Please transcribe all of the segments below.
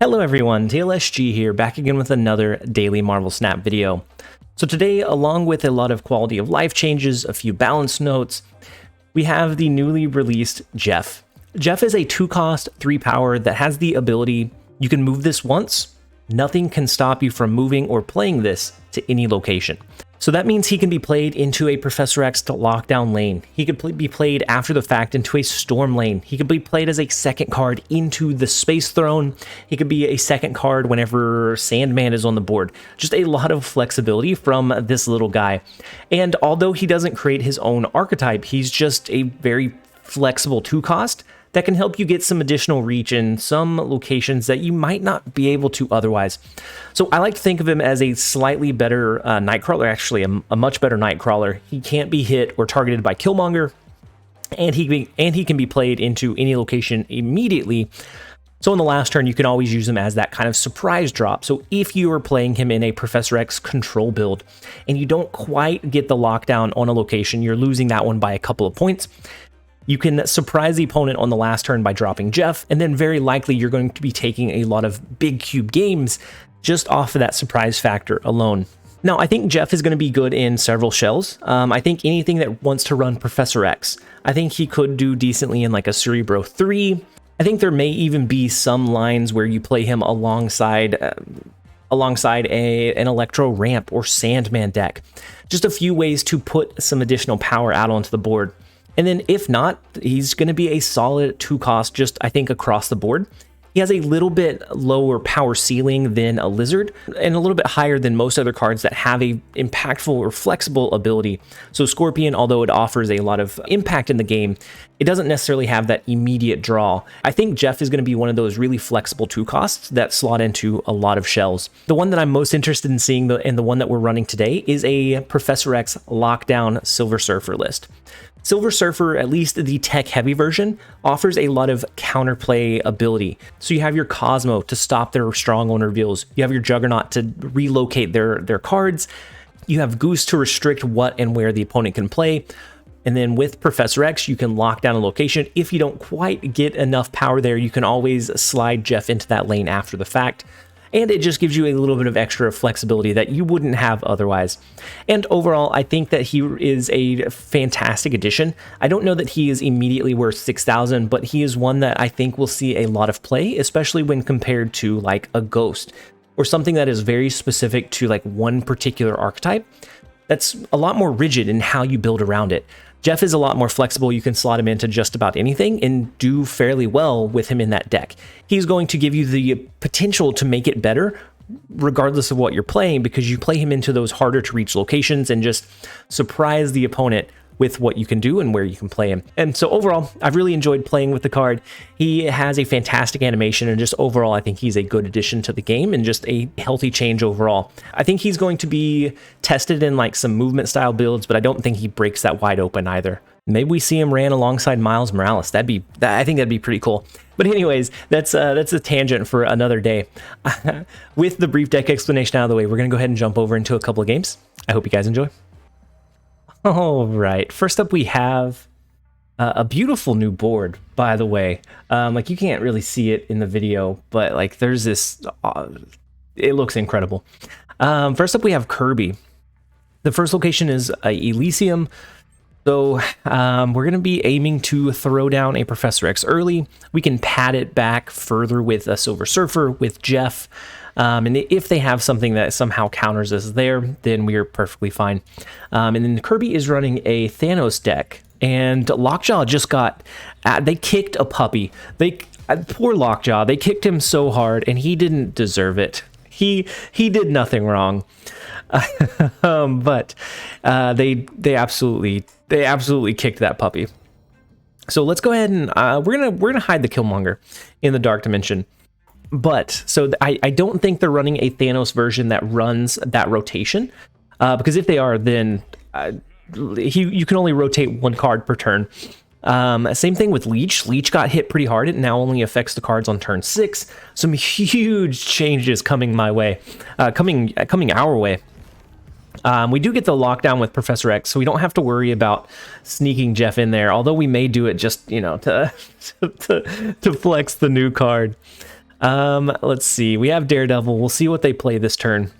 Hello everyone, TLSG here, back again with another daily Marvel Snap video. So today, along with a lot of quality of life changes, a few balance notes, we have the newly released Jeff. Jeff is a 2-cost, 3-power that has the ability, you can move this once, nothing can stop you from moving or playing this to any location. So that means he can be played into a Professor X lockdown lane. He could be played after the fact into a storm lane. He could be played as a second card into the Space Throne. He could be a second card whenever Sandman is on the board. Just a lot of flexibility from this little guy. And although he doesn't create his own archetype, he's just a very flexible 2-cost that can help you get some additional reach in some locations that you might not be able to otherwise. So I like to think of him as a slightly better Nightcrawler, actually a much better Nightcrawler. He can't be hit or targeted by Killmonger, and he can be played into any location immediately. So in the last turn, you can always use him as that kind of surprise drop. So if you are playing him in a Professor X control build and you don't quite get the lockdown on a location, you're losing that one by a couple of points, you can surprise the opponent on the last turn by dropping Jeff, and then very likely you're going to be taking a lot of big cube games just off of that surprise factor alone. Now, I think Jeff is going to be good in several shells. I think anything that wants to run Professor X, I think he could do decently in like a Cerebro 3. I think there may even be some lines where you play him alongside an Electro Ramp or Sandman deck. Just a few ways to put some additional power out onto the board. And then if not, he's going to be a solid 2-cost, just I think across the board. He has a little bit lower power ceiling than a Lizard, and a little bit higher than most other cards that have a impactful or flexible ability. So Scorpion, although it offers a lot of impact in the game, it doesn't necessarily have that immediate draw. I think Jeff is going to be one of those really flexible 2-costs that slot into a lot of shells. The one that I'm most interested in seeing, and the one that we're running today, is a Professor X Lockdown Silver Surfer list. Silver Surfer, at least the tech-heavy version, offers a lot of counterplay ability. So you have your Cosmo to stop their stronghold reveals. You have your Juggernaut to relocate their cards. You have Goose to restrict what and where the opponent can play. And then with Professor X, you can lock down a location. If you don't quite get enough power there, you can always slide Jeff into that lane after the fact. And it just gives you a little bit of extra flexibility that you wouldn't have otherwise. And overall, I think that he is a fantastic addition. I don't know that he is immediately worth 6,000, but he is one that I think will see a lot of play, especially when compared to like a Ghost or something that is very specific to like one particular archetype. That's a lot more rigid in how you build around it. Jeff is a lot more flexible. You can slot him into just about anything and do fairly well with him in that deck. He's going to give you the potential to make it better regardless of what you're playing, because you play him into those harder to reach locations and just surprise the opponent with what you can do and where you can play him. And so overall, I've really enjoyed playing with the card. He has a fantastic animation, and just overall, I think he's a good addition to the game and just a healthy change overall. I think he's going to be tested in like some movement style builds, but I don't think he breaks that wide open either. Maybe we see him ran alongside Miles Morales. I think that'd be pretty cool. But anyways, that's a tangent for another day. With the brief deck explanation out of the way, we're gonna go ahead and jump over into a couple of games. I hope you guys enjoy. All right, first up we have a beautiful new board, by the way. Like you can't really see it in the video, but like there's this, it looks incredible. First up we have Kirby. The first location is Elysium. So we're going to be aiming to throw down a Professor X early. We can pad it back further with a Silver Surfer, with Jeff. And if they have something that somehow counters us there, then we are perfectly fine. And then Kirby is running a Thanos deck. And Lockjaw just got... they kicked a puppy. Poor Lockjaw. They kicked him so hard, and he didn't deserve it. He did nothing wrong. But they absolutely kicked that puppy. So let's go ahead and we're gonna hide the Killmonger in the Dark Dimension. But so I don't think they're running a Thanos version that runs that rotation, because if they are, then you can only rotate one card per turn. Same thing with Leech. Leech got hit pretty hard. It now only affects the cards on turn 6. Some huge changes coming my way, coming our way. We do get the lockdown with Professor X, so we don't have to worry about sneaking Jeff in there, although we may do it just, you know, to flex the new card. Let's see. We have Daredevil. We'll see what they play this turn.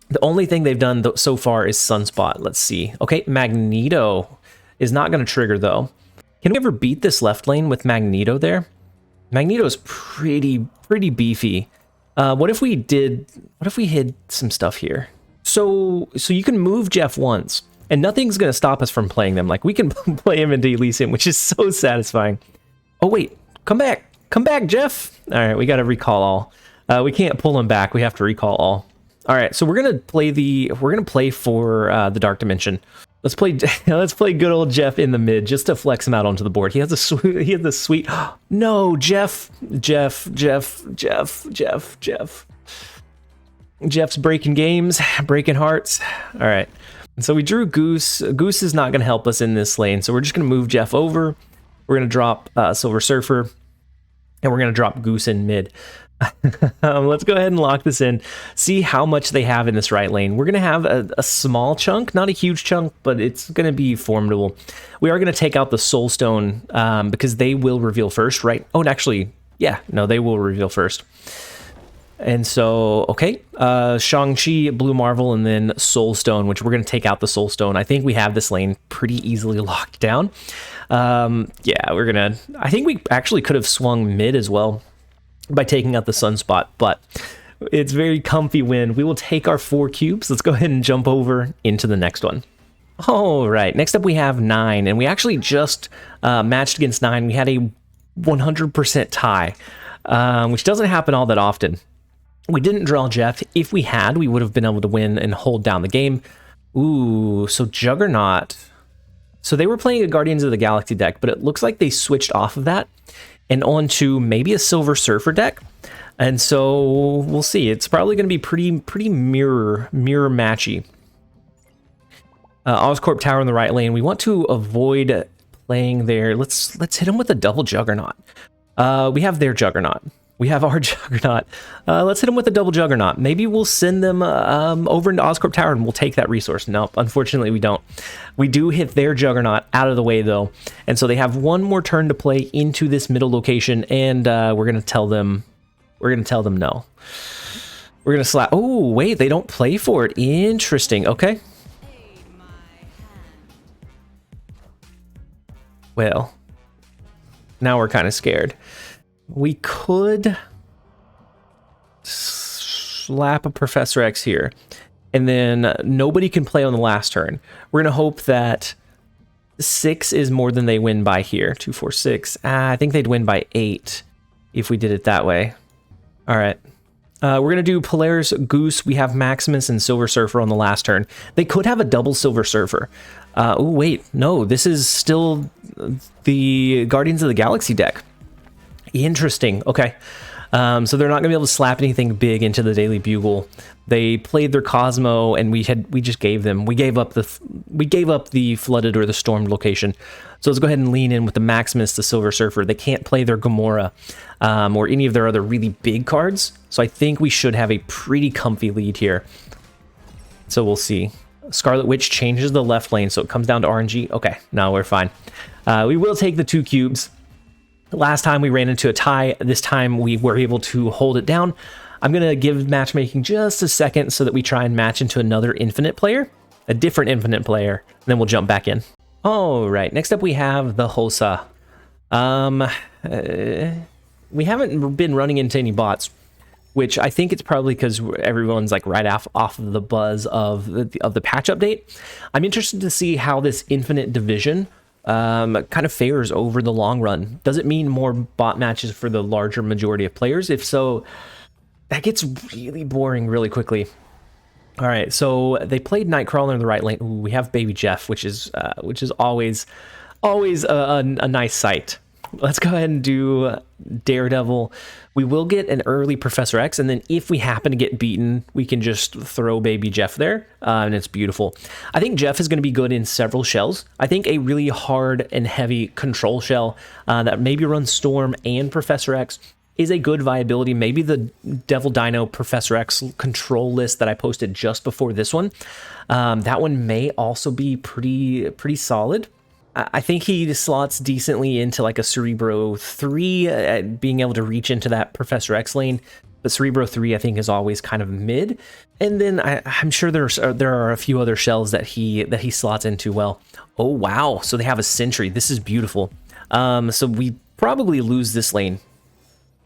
The only thing they've done so far is Sunspot. Let's see. Okay, Magneto is not going to trigger, though. Can we ever beat this left lane with Magneto there? Magneto's pretty beefy. What if we hid some stuff here? So you can move Jeff once, and nothing's going to stop us from playing them. Like, we can play him into Elysium, which is so satisfying. Oh, wait. Come back. Come back, Jeff. All right, we got to recall all. We can't pull him back. We have to recall all. All right, so we're gonna play for the Dark Dimension. Let's play good old Jeff in the mid just to flex him out onto the board. He has a sweet. No, Jeff. Jeff's breaking games, breaking hearts. All right, so we drew Goose. Goose is not gonna help us in this lane, so we're just gonna move Jeff over. We're gonna drop Silver Surfer, and we're gonna drop Goose in mid. Let's go ahead and lock this in, see how much they have in this right lane. We're going to have a small chunk, not a huge chunk, but it's going to be formidable. We are going to take out the Soul Stone because they will reveal first, right? Oh, and actually, yeah, no, they will reveal first. And so, okay, Shang-Chi, Blue Marvel, and then Soul Stone, which we're going to take out the Soul Stone. I think we have this lane pretty easily locked down. Yeah, I think we actually could have swung mid as well by taking out the Sunspot, but it's very comfy win. We will take our 4 cubes. Let's go ahead and jump over into the next one. All right, next up we have 9, and we actually just matched against 9. We had a 100% tie, which doesn't happen all that often. We didn't draw Jeff. If we had, we would have been able to win and hold down the game. Ooh, so Juggernaut. So they were playing a Guardians of the Galaxy deck, but it looks like they switched off of that and onto maybe a Silver Surfer deck. And so we'll see. It's probably going to be pretty mirror matchy. Oscorp Tower in the right lane. We want to avoid playing there. Let's hit them with a double Juggernaut. We have their Juggernaut. We have our Juggernaut. Let's hit them with a double Juggernaut. Maybe we'll send them over into Oscorp Tower and we'll take that resource. Nope, unfortunately we don't. We do hit their Juggernaut out of the way though. And so they have one more turn to play into this middle location, and we're gonna tell them no. We're gonna slap. Oh, wait, they don't play for it. Interesting. Okay. Well, now we're kind of scared. We could slap a Professor X here, and then nobody can play on the last turn. We're going to hope that 6 is more than they win by here. 2, 4, 6. I think they'd win by 8 if we did it that way. All right. We're going to do Polaris, Goose. We have Maximus and Silver Surfer on the last turn. They could have a double Silver Surfer. Oh, wait. No, this is still the Guardians of the Galaxy deck. Interesting. Okay. So they're not gonna be able to slap anything big into the Daily Bugle. They played their Cosmo, and we just gave them. We gave up the flooded or the stormed location. So let's go ahead and lean in with the Maximus, the Silver Surfer. They can't play their Gamora or any of their other really big cards. So I think we should have a pretty comfy lead here. So we'll see. Scarlet Witch changes the left lane, so it comes down to RNG. Okay, no, we're fine. We will take the 2 cubes. Last time we ran into a tie. This time we were able to hold it down. I'm going to give matchmaking just a second so that we try and match into another infinite player, a different infinite player, and then we'll jump back in. All right, next up we have the Hosa. We haven't been running into any bots, which I think it's probably because everyone's like right off of the buzz of the patch update. I'm interested to see how this infinite division kind of fares over the long run. Does it mean more bot matches for the larger majority of players? If so, that gets really boring really quickly. All right, so they played Nightcrawler in the right lane. Ooh, we have Baby Jeff, which is always a nice sight. Let's go ahead and do Daredevil. We will get an early Professor X, and then if we happen to get beaten, we can just throw Baby Jeff there, and it's beautiful. I think Jeff is going to be good in several shells. I think a really hard and heavy control shell that maybe runs Storm and Professor X is a good viability. Maybe the Devil Dino Professor X control list that I posted just before this one. That one may also be pretty solid. I think he slots decently into like a Cerebro 3, being able to reach into that Professor X lane. But Cerebro 3, I think, is always kind of mid. And then I'm sure there are a few other shells that he slots into well. Oh, wow. So they have a Sentry. This is beautiful. So we probably lose this lane.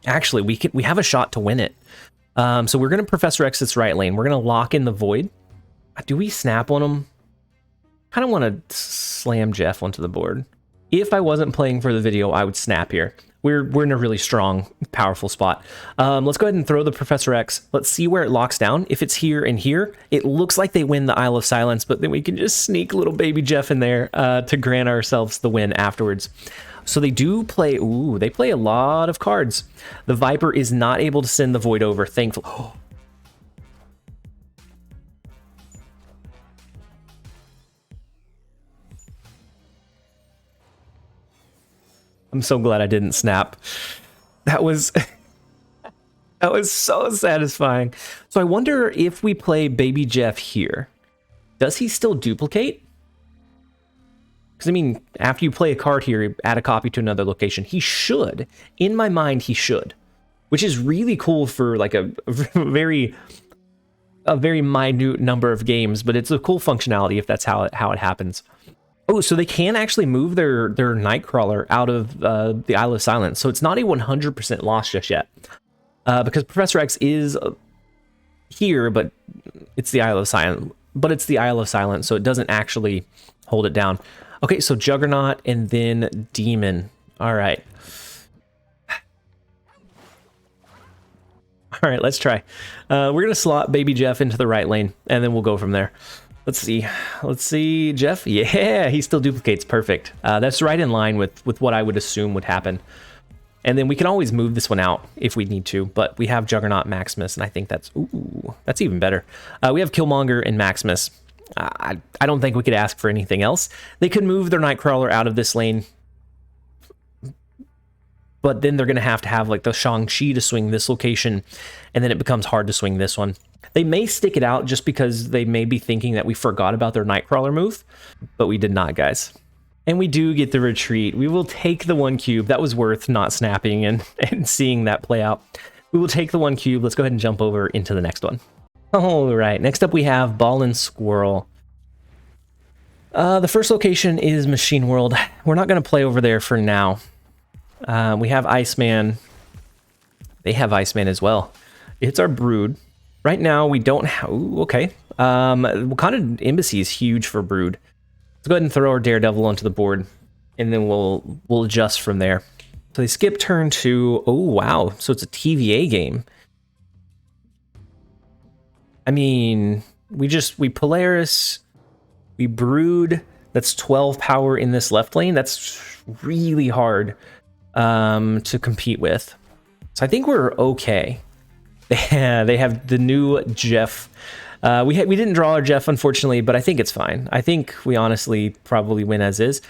Actually, we have a shot to win it. So we're going to Professor X this right lane. We're going to lock in the Void. Do we snap on him? Kind of want to slam Jeff onto the board. If I wasn't playing for the video, I would snap here. We're in a really strong, powerful spot. Let's go ahead and throw the Professor X. Let's see where it locks down. If it's here and here, it looks like they win the Isle of Silence, but then we can just sneak little baby Jeff in there to grant ourselves the win afterwards. So they do play, ooh, they play a lot of cards. The Viper is not able to send the Void over, thankfully. Oh. I'm so glad I didn't snap. That was that was so satisfying. So I wonder if we play Baby Jeff here, does he still duplicate? Because I mean, after you play a card here, add a copy to another location. He should. In my mind, he should, which is really cool for like a very minute number of games. But it's a cool functionality if that's how it happens. Oh, so they can actually move their Nightcrawler out of the Isle of Silence. So it's not a 100% loss just yet. Because Professor X is here, but it's the Isle of Silence. But it's the Isle of Silence, so it doesn't actually hold it down. Okay, so Juggernaut and then Demon. All right. All right, let's try. We're going to slot Baby Jeff into the right lane, and then we'll go from there. Let's see, Jeff. Yeah, he still duplicates. Perfect. That's right in line with what I would assume would happen. And then we can always move this one out if we need to, but we have Juggernaut, Maximus, and I think that's even better. We have Killmonger and Maximus. I don't think we could ask for anything else. They could move their Nightcrawler out of this lane, but then they're going to have like the Shang-Chi to swing this location, and then it becomes hard to swing this one. They may stick it out just because they may be thinking that we forgot about their Nightcrawler move, but we did not, guys. And we do get the retreat. We will take the 1 cube. That was worth not snapping and seeing that play out. We will take the 1 cube. Let's go ahead and jump over into the next one. All right, next up we have Ball and Squirrel. The first location is Machine World. We're not going to play over there for now. We have Iceman. They have Iceman as well. It's our Brood. Right now, we don't have... Ooh, okay. Wakanda Embassy is huge for Brood. Let's go ahead and throw our Daredevil onto the board, and then we'll adjust from there. So they skip turn 2. Oh, wow. So it's a TVA game. I mean, we Polaris, we Brood. That's 12 power in this left lane. That's really hard to compete with. So I think we're okay. They have the new Jeff. We didn't draw our Jeff, unfortunately, but I think it's fine. I think we honestly probably win as is.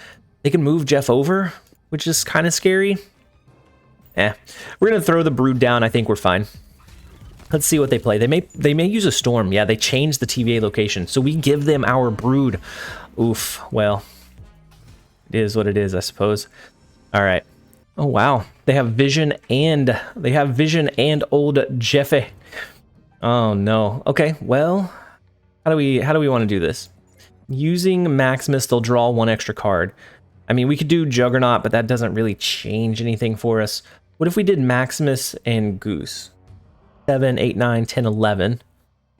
They can move Jeff over, which is kind of scary. We're gonna throw the Brood down. I think we're fine. Let's see what they play. They may use a Storm. Yeah, they changed the TVA location, so we give them our Brood. Oof. Well, it is what it is, I suppose. All right. Oh wow, they have Vision and old Jeffy. Oh no. Okay, well, how do we want to do this? Using Maximus, they'll draw 1 extra card. I mean, we could do Juggernaut, but that doesn't really change anything for us. What if we did Maximus and Goose? 7, 8, 9, 10, 11.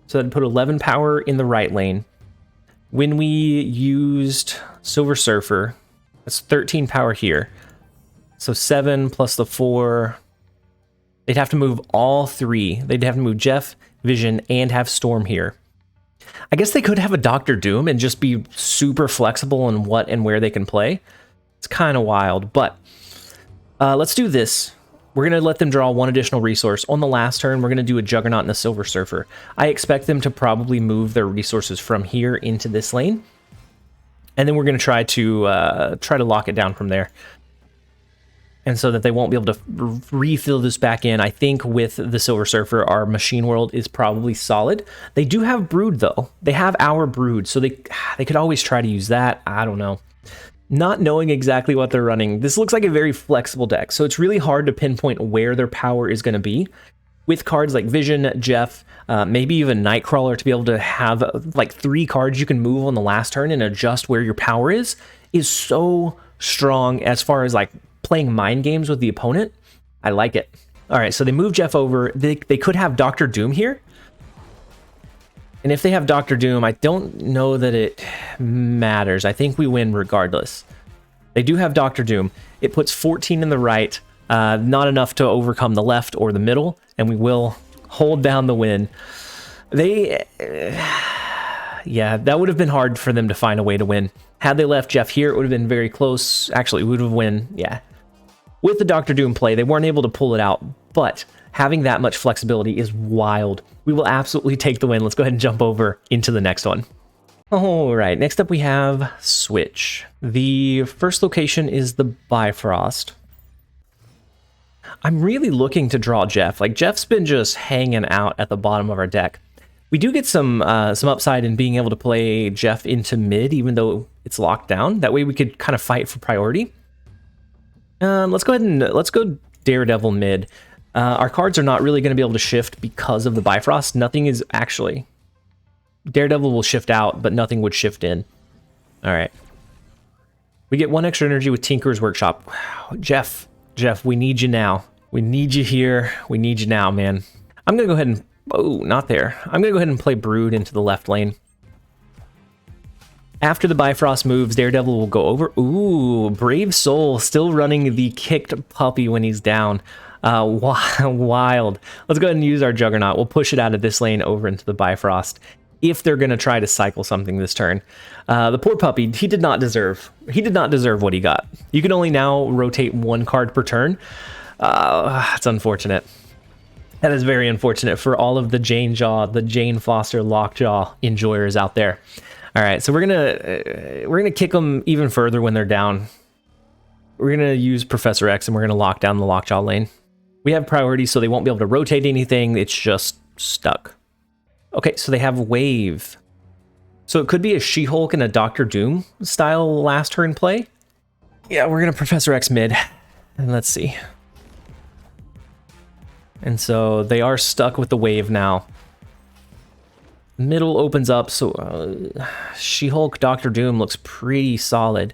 So that'd put 11 power in the right lane. When we used Silver Surfer, that's 13 power here. So 7 plus the 4, they'd have to move all 3. They'd have to move Jeff, Vision, and have Storm here. I guess they could have a Doctor Doom and just be super flexible on what and where they can play. It's kind of wild, but let's do this. We're going to let them draw 1 additional resource. On the last turn, we're going to do a Juggernaut and a Silver Surfer. I expect them to probably move their resources from here into this lane. And then we're going to try to lock it down from there. And so that they won't be able to refill this back in. I think with the Silver Surfer, our Machine World is probably solid. They do have Brood, though. They have our Brood, so they could always try to use that. I don't know. Not knowing exactly what they're running, this looks like a very flexible deck, so it's really hard to pinpoint where their power is going to be. With cards like Vision, Jeff, maybe even Nightcrawler, to be able to have like 3 cards you can move on the last turn and adjust where your power is so strong as far as like playing mind games with the opponent. I like it. All right, so they move Jeff over. They could have Dr. Doom here. And if they have Dr. Doom, I don't know that it matters. I think we win regardless. They do have Dr. Doom. It puts 14 in the right, not enough to overcome the left or the middle, and we will hold down the win. Yeah, that would have been hard for them to find a way to win. Had they left Jeff here, it would have been very close. Actually, we would have won, yeah. With the Dr. Doom play, they weren't able to pull it out, but having that much flexibility is wild. We will absolutely take the win. Let's go ahead and jump over into the next one. All right, next up we have Switch. The first location is the Bifrost. I'm really looking to draw Jeff. Like, Jeff's been just hanging out at the bottom of our deck. We do get some upside in being able to play Jeff into mid, even though it's locked down. That way we could kind of fight for priority. Let's go Daredevil mid. Our cards are not really going to be able to shift because of the Bifrost. Nothing is actually... Daredevil will shift out, but nothing would shift in. All right. We get 1 extra energy with Tinker's Workshop. Wow. Jeff, we need you now. We need you here. We need you now, man. I'm going to go ahead and... Oh, not there. I'm going to go ahead and play Brood into the left lane. After the Bifrost moves, Daredevil will go over. Ooh, Brave Soul still running the kicked puppy when he's down. Wild. Let's go ahead and use our Juggernaut. We'll push it out of this lane over into the Bifrost if they're going to try to cycle something this turn. The poor puppy, he did not deserve what he got. You can only now rotate 1 card per turn. It's unfortunate. That is very unfortunate for all of the Jane Foster Lockjaw enjoyers out there. All right, so we're gonna kick them even further when they're down. We're gonna use Professor X and we're gonna lock down the Lockjaw lane. We have priority, so they won't be able to rotate anything. It's just stuck. Okay, so they have Wave. So it could be a She-Hulk and a Doctor Doom style last turn play. Yeah, we're gonna Professor X mid, and let's see. And so they are stuck with the Wave now. Middle opens up, so She-Hulk, Doctor Doom looks pretty solid,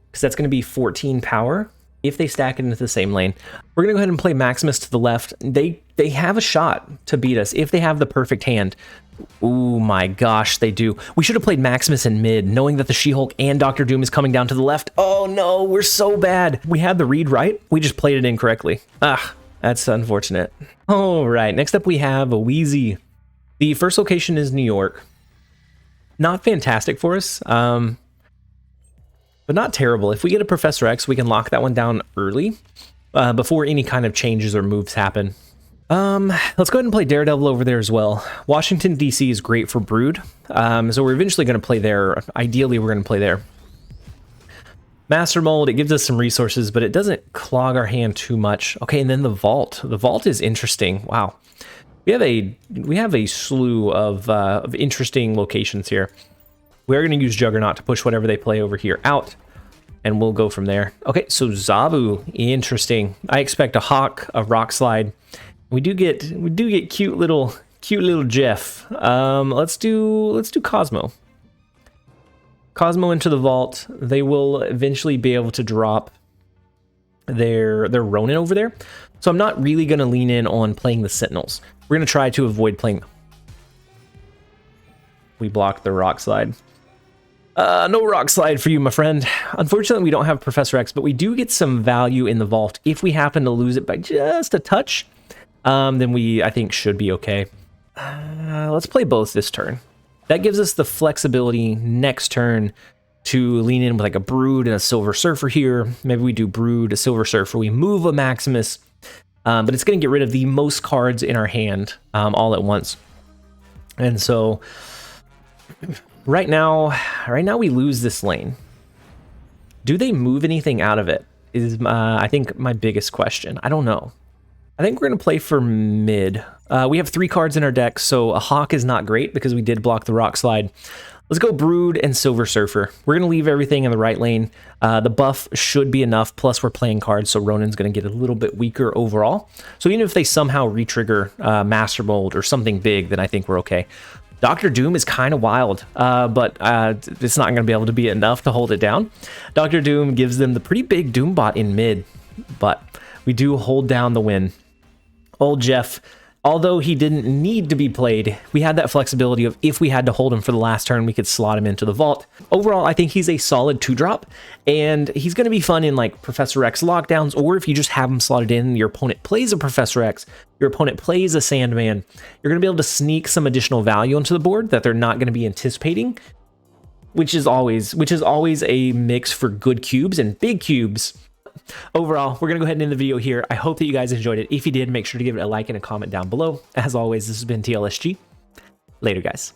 because that's going to be 14 power if they stack it into the same lane. We're going to go ahead and play Maximus to the left. They have a shot to beat us if they have the perfect hand. Oh my gosh, they do. We should have played Maximus in mid, knowing that the She-Hulk and Doctor Doom is coming down to the left. Oh no, we're so bad. We had the read right, we just played it incorrectly. That's unfortunate. All right, next up we have a Wheezy. The first location is New York. Not fantastic for us, but not terrible. If we get a Professor X, we can lock that one down early, before any kind of changes or moves happen. Let's go ahead and play Daredevil over there as well. Washington, D.C. is great for Brood, so we're eventually going to play there. Ideally, we're going to play there. Master Mold, it gives us some resources, but it doesn't clog our hand too much. Okay, and then the Vault. The Vault is interesting. Wow. We have a slew of interesting locations here. We're going to use Juggernaut to push whatever they play over here out, and we'll go from there. Okay, so Zabu, interesting. I expect a Hawk, a Rock Slide. We do get cute little Jeff. Let's do Cosmo. Cosmo into the Vault. They will eventually be able to drop their Ronin over there. So I'm not really going to lean in on playing the Sentinels. We're going to try to avoid playing... We blocked the Rock Slide. No Rock Slide for you, my friend. Unfortunately, we don't have Professor X, but we do get some value in the Vault. If we happen to lose it by just a touch, then we, I think, should be okay. Let's play both this turn. That gives us the flexibility next turn to lean in with like a Brood and a Silver Surfer here. Maybe we do Brood, a Silver Surfer. We move a Maximus, but it's going to get rid of the most cards in our hand all at once. And so right now we lose this lane. Do they move anything out of it? Is I think my biggest question. I don't know. I think we're going to play for mid. We have 3 cards in our deck, so a Hawk is not great because we did block the Rock Slide. Let's go Brood and Silver Surfer. We're going to leave everything in the right lane. The buff should be enough, plus we're playing cards, so Ronin's going to get a little bit weaker overall. So even if they somehow re-trigger Master Mold or something big, then I think we're okay. Dr. Doom is kind of wild, but it's not going to be able to be enough to hold it down. Dr. Doom gives them the pretty big Doombot in mid, but we do hold down the win. Old Jeff, although he didn't need to be played, we had that flexibility of if we had to hold him for the last turn, we could slot him into the vault. Overall, I think he's a solid 2-drop, and he's going to be fun in like Professor X lockdowns, or if you just have him slotted in, your opponent plays a Professor X, your opponent plays a Sandman, you're going to be able to sneak some additional value onto the board that they're not going to be anticipating, which is always a mix for good cubes and big cubes. Overall, we're going to go ahead and end the video here. I hope that you guys enjoyed it. If you did, make sure to give it a like and a comment down below. As always, this has been TLSG. Later, guys.